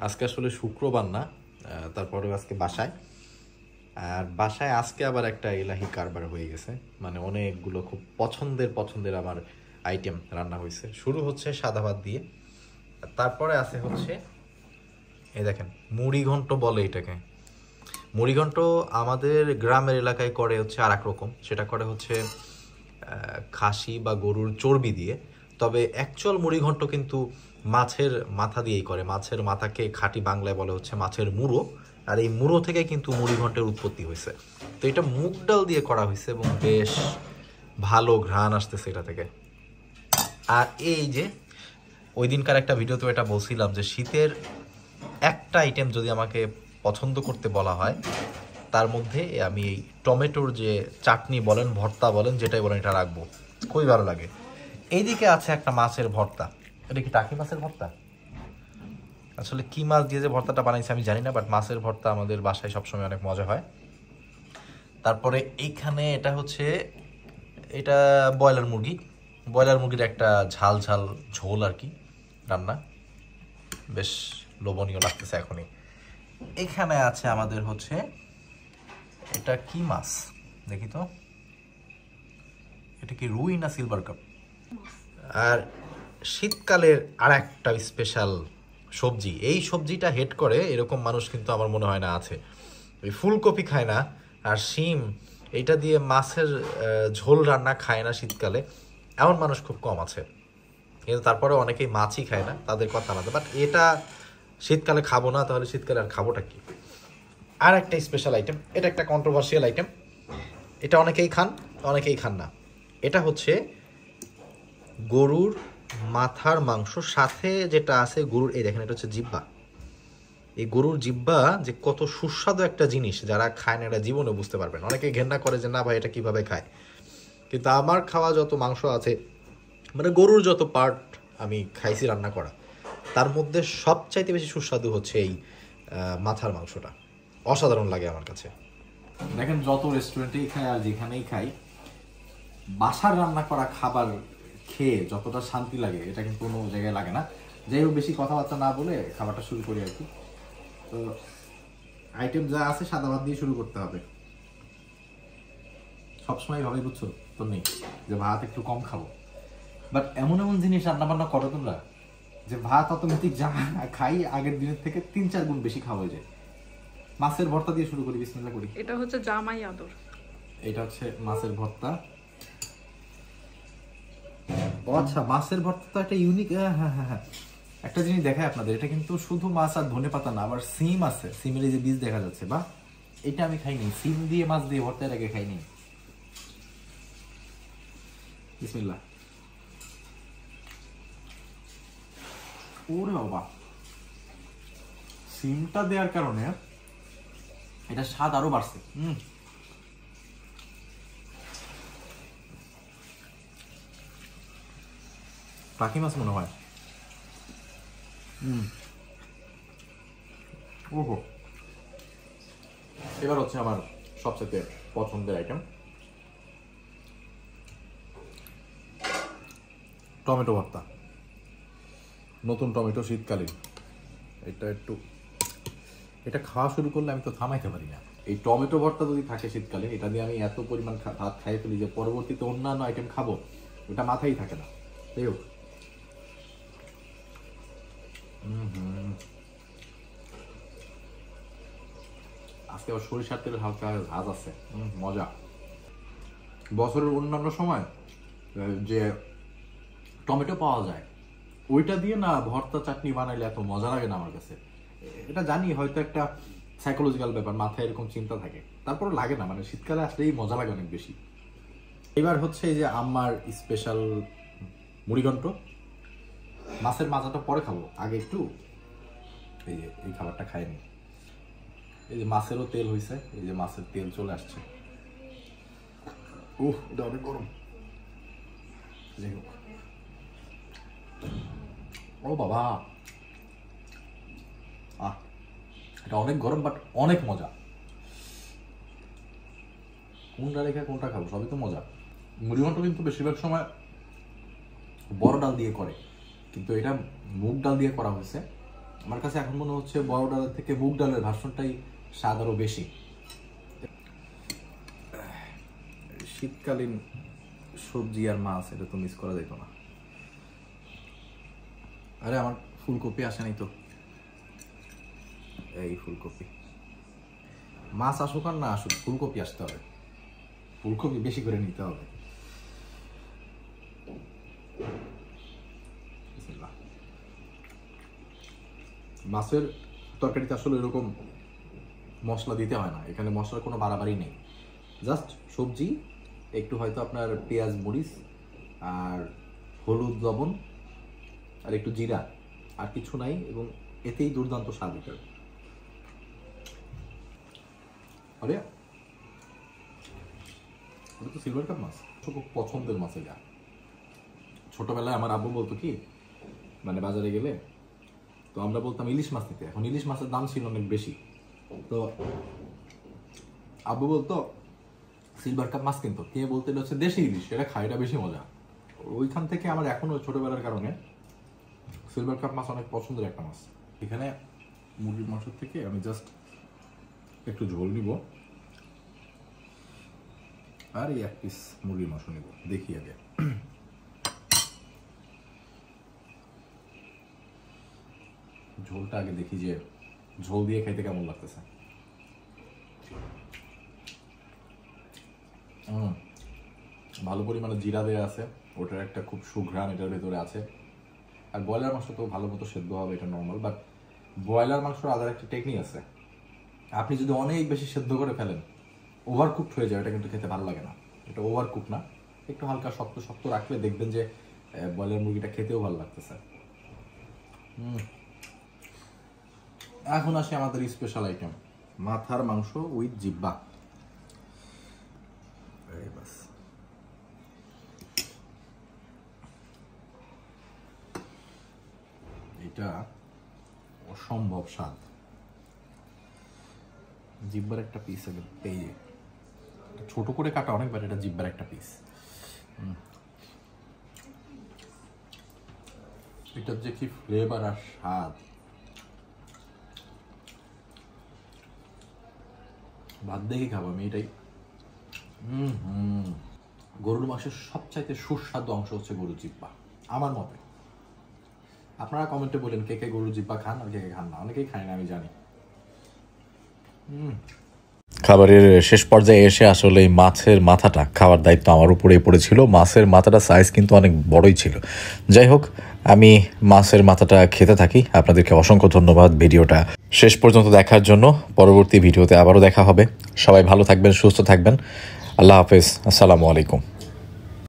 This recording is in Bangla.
আজকে আসলে শুক্রবার না, তারপরেও আজকে বাসায়। আর বাসায় আজকে আবার একটা ইলাহি কারবার হয়ে গেছে, মানে অনেকগুলো খুব পছন্দের আমার আইটেম রান্না হয়েছে। শুরু হচ্ছে সাদা ভাত দিয়ে, তারপরে আছে হচ্ছে এই দেখেন মুড়ি ঘন্ট বলে এটাকে। মুড়ি ঘন্ট আমাদের গ্রামের এলাকায় করে হচ্ছে আর এক রকম, সেটা করে হচ্ছে খাসি বা গরুর চর্বি দিয়ে। তবে অ্যাকচুয়াল মুড়ি ঘন্ট কিন্তু মাছের মাথা দিয়েই করে। মাছের মাথাকে খাঁটি বাংলায় বলে হচ্ছে মাছের মুড়ো, আর এই মুড়ো থেকে কিন্তু মুড়ি ঘন্টের উৎপত্তি হয়েছে। তো এটা মুগ ডাল দিয়ে করা হয়েছে এবং বেশ ভালো ঘ্রাণ আসতেছে এটা থেকে। আর এই যে ওই দিনকার একটা ভিডিওতে এটা বলছিলাম যে শীতের একটা আইটেম যদি আমাকে পছন্দ করতে বলা হয়, তার মধ্যে আমি এই টমেটোর যে চাটনি বলেন, ভর্তা বলেন, যেটাই বলেন, এটা রাখবো। খুবই ভালো লাগে। এইদিকে আছে একটা মাছের ভর্তা। এটা কি টাকি মাছের ভর্তা? আসলে কি মাছ দিয়ে যে ভর্তাটা বানাইছে আমি জানি না, বাট মাছের ভর্তা আমাদের বাসায় সবসময় অনেক মজা হয়। তারপরে এইখানে এটা হচ্ছে, এটা ব্রয়লার মুরগি। ব্রয়লার মুরগির একটা ঝাল ঝাল ঝোল আর কি রান্না, বেশ লোভনীয় লাগতেছে এখনই। এখানে আছে আমাদের হচ্ছে, এটা কি মাছ দেখি তো, এটা কি রুই না সিলভার কাপ। আর শীতকালের আর একটা স্পেশাল সবজি, এই সবজিটা হেড করে এরকম মানুষ কিন্তু আমার মনে হয় না আছে। ওই ফুলকপি খায় না আর শিম এটা দিয়ে মাছের ঝোল রান্না খায় না শীতকালে, এমন মানুষ খুব কম আছে। কিন্তু তারপরে অনেকেই মাছই খায় না, তাদের কথা আলাদা। বাট এটা শীতকালে খাবো না, তাহলে শীতকালে আর খাবোটা কি? আর একটা স্পেশাল আইটেম, এটা একটা কন্ট্রোভার্সিয়াল আইটেম, এটা অনেকেই খান অনেকেই খান না। এটা হচ্ছে গরুর মাথার মাংস, সাথে যেটা আছে গরুর, এই দেখেন এটা হচ্ছে জিব্বা। এই গরুর জিব্বা যে কত সুস্বাদু একটা জিনিস, যারা খায় না এটা জীবনে বুঝতে পারবেন। অনেকে ঘেন্না করে যে না ভাই এটা কিভাবে খায়, কিন্তু আমার খাওয়া যত মাংস আছে, মানে গরুর যত পার্ট আমি খাইছি রান্না করা, তার মধ্যে সবচাইতে বেশি সুস্বাদু হচ্ছে এই মাথার মাংসটা। অসাধারণ লাগে আমার কাছে। দেখেন যত রেস্টুরেন্টেই খাই আর যেখানেই খাই, বাসার রান্না করা খাবার খেয়ে যতটা শান্তি লাগে এটা কিন্তু কোনো জায়গায় লাগে না। যাই হোক, বেশি কথাবার্তা না বলে খাবারটা শুরু করি আর কি। তো আইটেম যা আছে সাদা ভাত দিয়ে শুরু করতে হবে। সবসময় ভাবে বুঝছো তো নেই যে ভাত একটু কম খাবো, বাট এমন এমন জিনিস রান্না বান্না করো তোমরা যে ভাত অটোমেটিক যা খাই আগের দিনের থেকে 3-4 গুণ বেশি খাওয়া হয়ে যায়। মাছের ভর্তা দিয়ে শুরু করি, বিসমিল্লাহ করি। এটা হচ্ছে জামাই আদর। এটা হচ্ছে মাছের ভর্তা। ও আচ্ছা, মাছের ভর্তা তো একটা ইউনিক। হ্যাঁ হ্যাঁ হ্যাঁ, একটা জিনিস দেখায় আপনাদের, এটা কিন্তু শুধু মাছ আর ধনে পাতা না, আবার সিম আছে। সিমের এই যে বীজ দেখা যাচ্ছে, বা এটা আমি খাইনি। সিম দিয়ে মাছ দিয়ে ভর্তা এর আগে খাইনি। বিসমিল্লাহ। ওরে বাবা, সিমটা দেওয়ার কারণে এটা স্বাদ আরো বাড়ছে। টাকি মাছ মনে হয়। ওহো, এবার হচ্ছে আমার সবচেয়ে পছন্দের আইটেম, টমেটো ভর্তা। নতুন টমেটো, শীতকালীন। এটা খাওয়া শুরু করলে আমি তো থামাইতে পারি না। এই টমেটো ভর্তা যদি থাকে শীতকালে, এটা দিয়ে আমি এত পরিমাণ ভাত খাই ফেলি যে পরবর্তীতে অন্যান্য আইটেম খাবো ওটা মাথায় থাকে না। তাই হোক, আজকে আবার সরিষার তেলের হালকা ঝাঁজ আছে, মজা। বছরের অন্যান্য সময় যে টমেটো পাওয়া যায় ওইটা দিয়ে না ভর্তা চাটনি বানাইলে এত মজা লাগে না আমার কাছে। এটা জানি হয়তো একটা সাইকোলজিক্যাল ব্যাপার, মাথায় এরকম চিন্তা থাকে, তারপরে লাগে না, মানে শীতকালে আসলেই মজা লাগে অনেক বেশি। এবার হচ্ছে এই যে আমার স্পেশাল মুড়িঘণ্ট। মাছের মাথাটা পরে খাবো, আগে একটু এই যে এই খাবারটা খাইনি। এই যে মাছেরও তেল হয়েছে, এই যে মাছের তেল চলে আসছে। এটা অনেক গরম। যাই হোক, ও বাবা, এটা অনেক গরম বাট অনেক মজা। কোনটা রেখে কোনটা খাবো, সবই তো মজা। মুড়িঘণ্ট কিন্তু বেশিরভাগ সময় বড় ডাল দিয়ে করে, কিন্তু এটা মুগ ডাল দিয়ে করা হয়েছে। আমার কাছে এখন মনে হচ্ছে বড় ডালের থেকে মুগ ডালের ভার্সনটাই স্বাদ আরও বেশি। শীতকালীন সবজি আর মাছ এটা তো মিস করা যেত না। আরে আমার ফুলকপি আসে নাই তো, এই ফুলকপি। মাছ আসুক আর না আসুক, ফুলকপি আসতে হবে, ফুলকপি বেশি করে নিতে হবে। মাছের তরকারিতে আসলে এরকম মশলা দিতে হয় না, এখানে মশলার কোনো বাড়াবাড়ি নেই, জাস্ট সবজি, একটু হয়তো আপনার পেঁয়াজ মরিচ আর হলুদ লবণ আর একটু জিরা, আর কিছু নাই, এবং এতেই দুর্দান্ত স্বাদ এটার। আরে ওটা তো সিলভার কাপ মাছ, খুব পছন্দের মাছ এটা। ছোটবেলায় আমার আব্বু বলতো কি, মানে বাজারে গেলে তো আমরা বলতাম ইলিশ মাছ নিতে, এখন ইলিশ মাছের দাম ছিল অনেক বেশি, তো আব্বু বলতো সিলভার কাপ মাছ কিনতো, কে বলতে হচ্ছে দেশি ইলিশ, এটা খাই, এটা বেশি মজা। ওইখান থেকে আমার এখনো ছোটবেলার কারণে সিলভার কাপ মাছ অনেক পছন্দের একটা মাছ। এখানে মুরগির মাংস থেকে আমি জাস্ট একটু ঝোল নিব আর এই এক পিস মুরগির মাংস নিব, দেখি আগে। ঝোলটা আগে দেখি যে ঝোল দিয়ে খাইতে কেমন লাগতেছে। ভালো পরিমাণে জিরা দেওয়া আছে, ওটার একটা খুব সুঘ্রাণ এটার ভেতরে আছে। আর ব্রয়লার মাংস তো ভালো মতো সেদ্ধ হবে, এটা নর্মাল, বাট ব্রয়লার মাংসের আলাদা একটা টেকনিক আছে, আপনি যদি অনেক বেশি সেদ্ধ করে ফেলেন ওভার কুকড হয়ে যায়, এটা কিন্তু খেতে ভালো লাগে না। এটা ওভার কুক না, একটু হালকা শক্ত শক্ত রাখলে দেখবেন যে ব্রয়লার মুরগিটা খেতেও ভালো লাগতেছে। এখন আসে আমাদের স্পেশাল আইটেম, মাথার মাংস উইথ জিব্বা। বাস, এটা অসম্ভব স্বাদ। জিব্বার একটা পিস আগে পেয়ে, ছোট করে কাটা অনেকবার, এটা জিব্বার একটা পিস। এটার যে কি ফ্লেভার আর স্বাদ, ভাত দেখে খাবো আমি এটাই। গরুর মাংসের সবচাইতে সুস্বাদু অংশ হচ্ছে গরুর জিব্বা আমার মতে। আপনারা কমেন্টে বলেন কে কে গরুর জিব্বা খান আর কে কে খান না, অনেকেই খায় না আমি জানি। খাবারের শেষ পর্যায়ে এসে আসলে এই মাছের মাথাটা খাওয়ার দায়িত্ব আমার উপরেই পড়েছিল। মাছের মাথাটা সাইজ কিন্তু অনেক বড়ই ছিল। যাই হোক, আমি মাছের মাথাটা খেতে থাকি। আপনাদেরকে অসংখ্য ধন্যবাদ ভিডিওটা শেষ পর্যন্ত দেখার জন্য। পরবর্তী ভিডিওতে আবারও দেখা হবে। সবাই ভালো থাকবেন, সুস্থ থাকবেন। আল্লাহ হাফেজ, আসসালামু আলাইকুম।